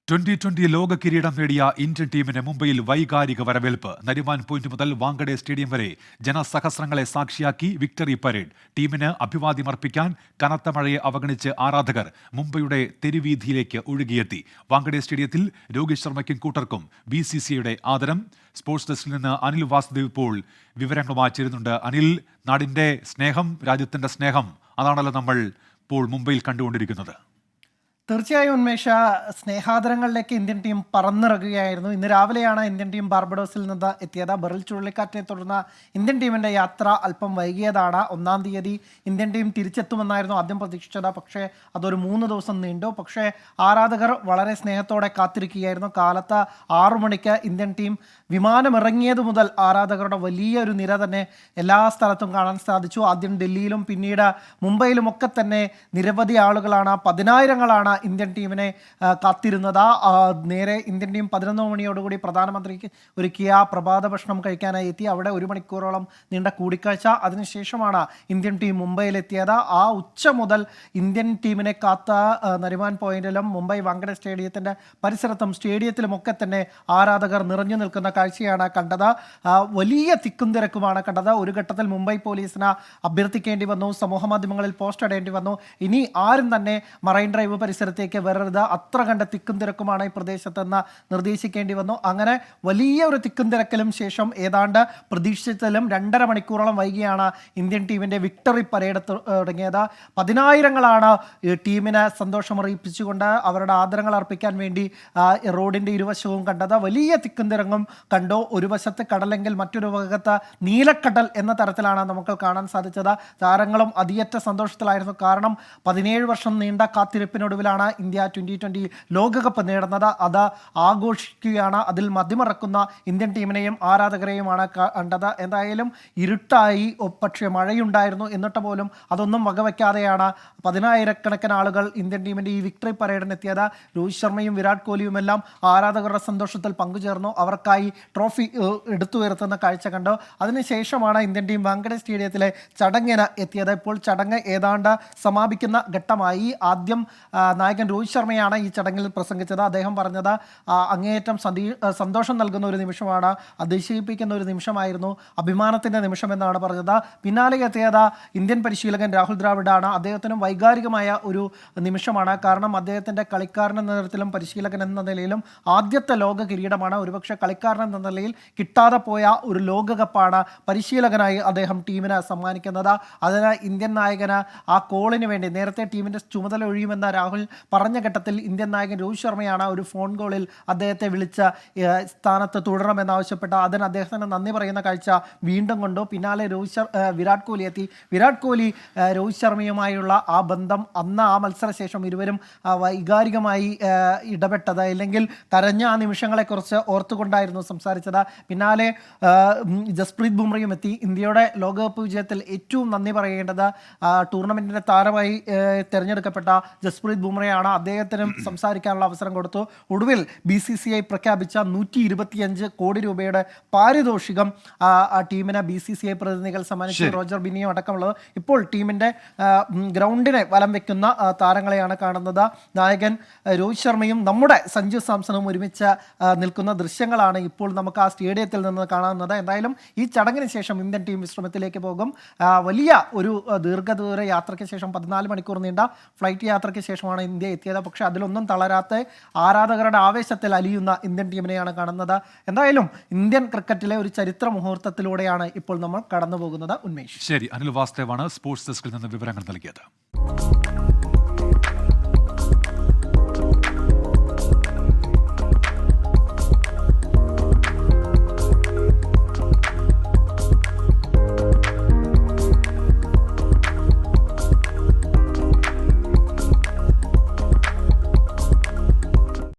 2020 ലോക കിരീടം നേടിയ ഇന്ത്യൻ ടീമിന് മുംബൈയിൽ വൈകാരിക വരവേൽപ്പ്. നരിമാൻ പോയിന്റ് മുതൽ വാങ്കഡെ സ്റ്റേഡിയം വരെ ജനസഹസ്രങ്ങളെ സാക്ഷിയാക്കി വിക്ടറി പരേഡ്. ടീമിന് അഭിവാദ്യമർപ്പിക്കാൻ കനത്ത മഴയെ അവഗണിച്ച് ആരാധകർ മുംബൈയുടെ തെരുവീഥിയിലേക്ക് ഒഴുകിയെത്തി. വാങ്കഡെ സ്റ്റേഡിയത്തിൽ രോഹിത് ശർമ്മയ്ക്കും കൂട്ടർക്കും BCCIയുടെ ആദരം. സ്പോർട്സ് ഡെസ്കിൽ നിന്ന് അനിൽ വാസുദേവ് ഇപ്പോൾ വിവരങ്ങളുമായി ചേരുന്നുണ്ട്. അനിൽ, നാടിന്റെ സ്നേഹം, രാജ്യത്തിന്റെ സ്നേഹം, അതാണല്ലോ നമ്മൾ ഇപ്പോൾ മുംബൈയിൽ കണ്ടുകൊണ്ടിരിക്കുന്നത്. തീർച്ചയായും ഉന്മേഷ, സ്നേഹാദരങ്ങളിലേക്ക് ഇന്ത്യൻ ടീം പറന്നിറങ്ങുകയായിരുന്നു. ഇന്ന് രാവിലെയാണ് ഇന്ത്യൻ ടീം ബാർബഡോസിൽ നിന്ന് എത്തിയത്. ബെറിൽ ചുഴലിക്കാറ്റിനെ തുടർന്ന് ഇന്ത്യൻ ടീമിൻ്റെ യാത്ര അല്പം വൈകിയതാണ്. 1-ാം തീയതി ഇന്ത്യൻ ടീം തിരിച്ചെത്തുമെന്നായിരുന്നു ആദ്യം പ്രതീക്ഷിച്ചത്. പക്ഷേ അതൊരു 3 ദിവസം നീണ്ടു. പക്ഷേ ആരാധകർ വളരെ സ്നേഹത്തോടെ കാത്തിരിക്കുകയായിരുന്നു. കാലത്ത് 6 മണിക്ക് ഇന്ത്യൻ ടീം വിമാനമിറങ്ങിയത് മുതൽ ആരാധകരുടെ വലിയൊരു നിര തന്നെ എല്ലാ സ്ഥലത്തും കാണാൻ സാധിച്ചു. ആദ്യം ഡൽഹിയിലും പിന്നീട് മുംബൈയിലുമൊക്കെ തന്നെ നിരവധി ആളുകളാണ്, പതിനായിരങ്ങളാണ് ഇന്ത്യൻ ടീമിനെ കാത്തിരുന്നത്. നേരെ ഇന്ത്യൻ ടീം 11 മണിയോടുകൂടി പ്രധാനമന്ത്രിക്ക് ഒരുക്കിയ പ്രഭാത ഭക്ഷണം കഴിക്കാനായി എത്തി. അവിടെ 1 മണിക്കൂറോളം നീണ്ട കൂടിക്കാഴ്ച. അതിനുശേഷമാണ് ഇന്ത്യൻ ടീം മുംബൈയിലെത്തിയത്. ആ ഉച്ച മുതൽ ഇന്ത്യൻ ടീമിനെ കാത്ത നരിമാൻ പോയിന്റിലും മുംബൈ വാങ്കഡെ സ്റ്റേഡിയത്തിൻ്റെ പരിസരത്തും സ്റ്റേഡിയത്തിലുമൊക്കെ തന്നെ ആരാധകർ നിറഞ്ഞു നിൽക്കുന്ന കാഴ്ചയാണ് കണ്ടത്. വലിയ തിക്കും തിരക്കുമാണ് കണ്ടത്. ഒരു ഘട്ടത്തിൽ മുംബൈ പോലീസിന് അഭ്യർത്ഥിക്കേണ്ടി വന്നു, സമൂഹ മാധ്യമങ്ങളിൽ പോസ്റ്റ് ഇടേണ്ടി വന്നു, ഇനി ആരും തന്നെ മറൈൻ ഡ്രൈവ് പരിസരത്തേക്ക് വരരുത്, അത്ര കണ്ട തിക്കും തിരക്കുമാണ് ഈ പ്രദേശത്തെന്ന് നിർദ്ദേശിക്കേണ്ടി വന്നു. അങ്ങനെ വലിയ ഒരു തിക്കും തിരക്കിലും ശേഷം ഏതാണ്ട് പ്രതീക്ഷിച്ചതിലും 2.5 മണിക്കൂറോളം വൈകിയാണ് ഇന്ത്യൻ ടീമിൻ്റെ വിക്ടറി പരേഡ് തുടങ്ങിയത്. പതിനായിരങ്ങളാണ് ടീമിന് സന്തോഷമറിയിപ്പിച്ചുകൊണ്ട് അവരുടെ ആദരങ്ങൾ അർപ്പിക്കാൻ വേണ്ടി റോഡിൻ്റെ ഇരുവശവും കണ്ടത്. വലിയ തിക്കും തിരങ്ങും കണ്ടു. ഒരു വശത്ത് കടലെങ്കിൽ മറ്റൊരു ഭാഗത്ത് നീലക്കടൽ എന്ന തരത്തിലാണ് നമുക്ക് കാണാൻ സാധിച്ചത്. താരങ്ങളും അതിയറ്റ സന്തോഷത്തിലായിരുന്നു. കാരണം 17 വർഷം നീണ്ട കാത്തിരിപ്പിനൊടുവിലാണ് ഇന്ത്യ 2020 ലോകകപ്പ് നേടുന്നത്. അത് ആഘോഷിക്കുകയാണ്. അതിൽ മതിമറക്കുന്ന ഇന്ത്യൻ ടീമിനെയും ആരാധകരെയുമാണ് കണ്ടത്. എന്തായാലും ഇരുട്ടായി, പക്ഷേ മഴയുണ്ടായിരുന്നു. എന്നിട്ട് പോലും അതൊന്നും വകവയ്ക്കാതെയാണ് പതിനായിരക്കണക്കിന് ആളുകൾ ഇന്ത്യൻ ടീമിൻ്റെ ഈ വിക്ടറി പരേഡിനെത്തിയത്. രോഹിത് ശർമ്മയും വിരാട് കോഹ്ലിയുമെല്ലാം ആരാധകരുടെ സന്തോഷത്തിൽ പങ്കുചേർന്നു. അവർക്കായി ട്രോഫി എടുത്തുയർത്തുന്ന കാഴ്ച കണ്ടു. അതിനുശേഷമാണ് ഇന്ത്യൻ ടീം വാങ്കഡെ സ്റ്റേഡിയത്തിലെ ചടങ്ങിന് എത്തിയത്. ഇപ്പോൾ ചടങ്ങ് ഏതാണ്ട് സമാപിക്കുന്ന ഘട്ടമായി. ആദ്യം നായകൻ രോഹിത് ശർമ്മയാണ് ഈ ചടങ്ങിൽ പ്രസംഗിച്ചത്. അദ്ദേഹം പറഞ്ഞത് അങ്ങേയറ്റം സന്തോഷം നൽകുന്ന ഒരു നിമിഷമാണ്, അതിശയിപ്പിക്കുന്ന ഒരു നിമിഷമായിരുന്നു, അഭിമാനത്തിൻ്റെ നിമിഷം എന്നാണ് പറഞ്ഞത്. പിന്നാലെ എത്തിയത് ഇന്ത്യൻ പരിശീലകൻ രാഹുൽ ദ്രാവിഡാണ്. അദ്ദേഹത്തിനും വൈകാരികമായ ഒരു നിമിഷമാണ്. കാരണം അദ്ദേഹത്തിൻ്റെ കളിക്കാരൻ എന്ന തരത്തിലും പരിശീലകൻ എന്ന നിലയിലും ആദ്യത്തെ ലോക കിരീടമാണ്. ഒരുപക്ഷെ കളിക്കാരൻ എന്ന നിലയിൽ കിട്ടാതെ പോയ ഒരു ലോകകപ്പാണ് പരിശീലകനായി അദ്ദേഹം ടീമിന് സമ്മാനിക്കുന്നത്. അതിന് ഇന്ത്യൻ നായകന് ആ കോളിന് വേണ്ടി നേരത്തെ ടീമിൻ്റെ ചുമതല ഒഴിയുമെന്ന രാഹുൽ പറഞ്ഞ ഘട്ടത്തിൽ ഇന്ത്യൻ നായകൻ രോഹിത് ശർമ്മയാണ് ഒരു ഫോൺ കോളിൽ അദ്ദേഹത്തെ വിളിച്ച് സ്ഥാനത്ത് തുടരണമെന്നാവശ്യപ്പെട്ട അതിന് അദ്ദേഹത്തിന് നന്ദി പറയുന്ന കാഴ്ച വീണ്ടും കൊണ്ടു. പിന്നാലെ വിരാട് കോഹ്ലി എത്തി. വിരാട് കോഹ്ലി രോഹിത് ശർമ്മയുമായുള്ള ആ ബന്ധം, അന്ന് ആ മത്സരശേഷം ഇരുവരും വൈകാരികമായി ഇടപെട്ടത്, അല്ലെങ്കിൽ കരഞ്ഞ ആ നിമിഷങ്ങളെക്കുറിച്ച് ഓർത്തുകൊണ്ടായിരുന്നു സംസാരിച്ചത്. പിന്നാലെ ജസ്പ്രീത് ബുംറയും എത്തി. ഇന്ത്യയുടെ ലോകകപ്പ് വിജയത്തിൽ ഏറ്റവും നന്ദി പറയേണ്ടത് ടൂർണമെൻറ്റിൻ്റെ താരമായി തിരഞ്ഞെടുക്കപ്പെട്ട ജസ്പ്രീത് ബുംറയാണ്. അദ്ദേഹത്തിനും സംസാരിക്കാനുള്ള അവസരം കൊടുത്തു. ഒടുവിൽ BCCI പ്രഖ്യാപിച്ച 125 കോടി രൂപയുടെ പാരിതോഷികം ടീമിന് BCCI പ്രതിനിധികൾ സമ്മാനിച്ചു. റോജർ ബിന്നിയും അടക്കമുള്ളത്. ഇപ്പോൾ ടീമിൻ്റെ ഗ്രൗണ്ടിനെ വലം വെക്കുന്ന താരങ്ങളെയാണ് കാണുന്നത്. നായകൻ രോഹിത് ശർമ്മയും നമ്മുടെ സഞ്ജു സാംസണും ഒരുമിച്ച് നിൽക്കുന്ന ദൃശ്യങ്ങളാണ് ഇപ്പോൾ നമുക്ക് ആ സ്റ്റേഡിയത്തിൽ നിന്ന് കാണാവുന്നത്. എന്തായാലും ഈ ചടങ്ങിന് ശേഷം ഇന്ത്യൻ ടീം വിശ്രമത്തിലേക്ക് പോകും. വലിയ ഒരു ദീർഘദൂര യാത്രയ്ക്ക് ശേഷം 14 മണിക്കൂർ നീണ്ട ഫ്ലൈറ്റ് യാത്രയ്ക്ക് ശേഷമാണ് ഇന്ത്യ എത്തിയത്. പക്ഷേ അതിലൊന്നും തളരാത്ത ആരാധകരുടെ ആവേശത്തിൽ അലിയുന്ന ഇന്ത്യൻ ടീമിനെയാണ് കാണുന്നത്. എന്തായാലും ഇന്ത്യൻ ക്രിക്കറ്റിലെ ഒരു ചരിത്ര മുഹൂർത്തത്തിലൂടെയാണ് ഇപ്പോൾ നമ്മൾ കടന്നു പോകുന്നത്. ഉന്മേഷ്. ശരി, അനിൽ വാസുദേവാണ് സ്പോർട്സ് ഡെസ്കിൽ നിന്ന് വിവരങ്ങൾ നൽകിയത്.